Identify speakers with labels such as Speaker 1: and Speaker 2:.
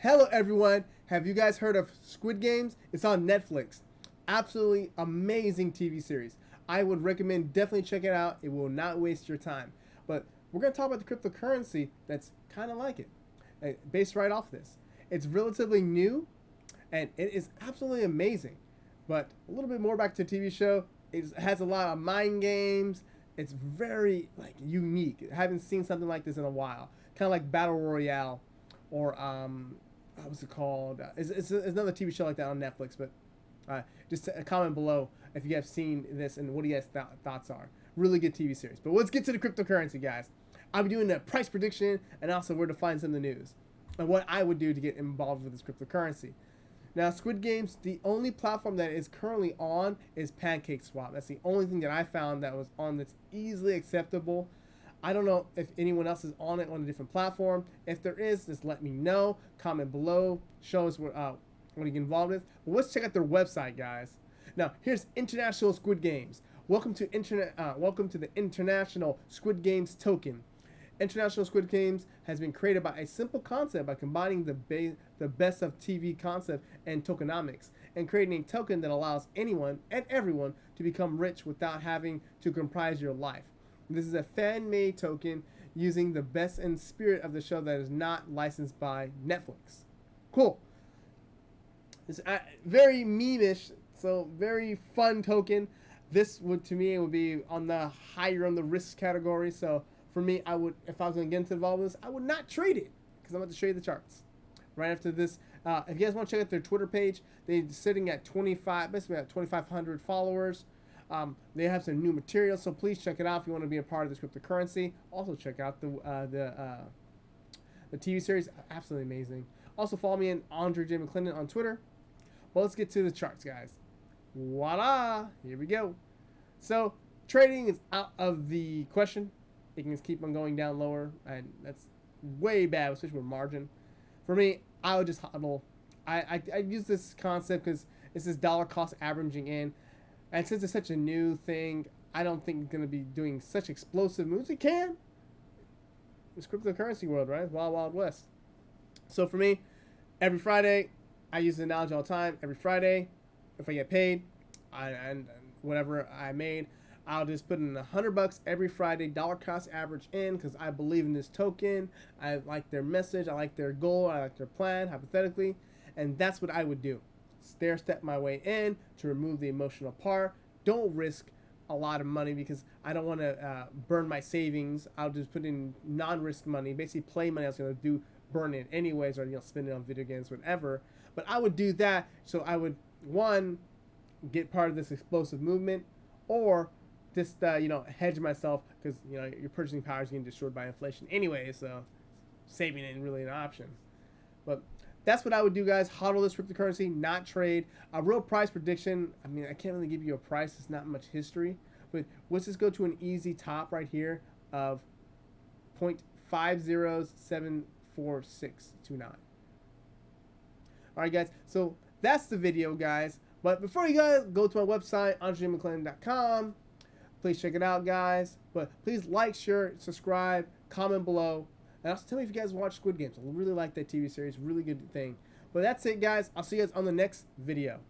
Speaker 1: Hello everyone, have you guys heard of Squid Games? It's on Netflix. Absolutely amazing TV series. I would recommend definitely check it out. It will not waste your time. But we're going to talk about the cryptocurrency that's kind of like it, based right off this. It's relatively new and it is absolutely amazing. But a little bit more back to the TV show. It has a lot of mind games. It's very unique. I haven't seen something like this in a while. Kind of like Battle Royale or what was it called? It's another TV show like that on Netflix. But just a comment below if you have seen this and what do you guys thoughts are. Really good TV series. But let's get to the cryptocurrency, guys. I'll be doing a price prediction and also where to find some of the news and what I would do to get involved with this cryptocurrency. Now, Squid Games, the only platform that is currently on is PancakeSwap. That's the only thing that I found that was on that's easily acceptable. I don't know if anyone else is on it on a different platform. If there is, just let me know. Comment below. Show us what you get involved with. But let's check out their website, guys. Now, here's International Squid Games. Welcome to the International Squid Games token. International Squid Games has been created by a simple concept by combining the best of TV concept and tokenomics and creating a token that allows anyone and everyone to become rich without having to comprise your life. This is a fan-made token using the best and spirit of the show that is not licensed by Netflix. Cool. It's very meme-ish, so very fun token. This would, to me, it would be on the higher on the risk category, so for me, I would, if I was going to get involved with this, I would not trade it because I'm about to show you the charts. Right after this, if you guys want to check out their Twitter page, they're sitting at basically at 2,500 followers. They have some new material, so please check it out if you want to be a part of this cryptocurrency. Also check out the TV series, absolutely amazing. Also follow me in Andre J. McClendon on Twitter. Well, let's get to the charts, guys. Voila! Here we go. So trading is out of the question. It can just keep on going down lower, and that's way bad, especially with margin. For me, I would just hodl. I use this concept because it's this dollar cost averaging in, and since it's such a new thing, I don't think it's going to be doing such explosive moves. It can. It's cryptocurrency world, right? Wild, wild west. So for me, every Friday, I use the analogy all the time. Every Friday, if I get paid, and whatever I made, I'll just put in $100 every Friday, dollar cost average in, because I believe in this token. I like their message. I like their goal. I like their plan, hypothetically. And that's what I would do. Stair step my way in to remove the emotional part. Don't risk a lot of money because I don't want to burn my savings. I'll just put in non-risk money, basically play money I was going to burn it anyways, or spend it on video games, whatever. But I would do that so I would, one, get part of this explosive movement, or just hedge myself because your purchasing power is getting destroyed by inflation anyway, so saving ain't really an option. But that's what I would do, guys. Hodl this cryptocurrency, not trade. A real price prediction, I mean, I can't really give you a price. It's not much history, but let's just go to an easy top right here of 0.507469. All right, guys, so that's the video, guys. But before you guys go to my website, andrejmcclendon.com. Please check it out, guys. But please like, share, subscribe, comment below. And also tell me if you guys watch Squid Games. I really like that TV series. Really good thing. But that's it, guys. I'll see you guys on the next video.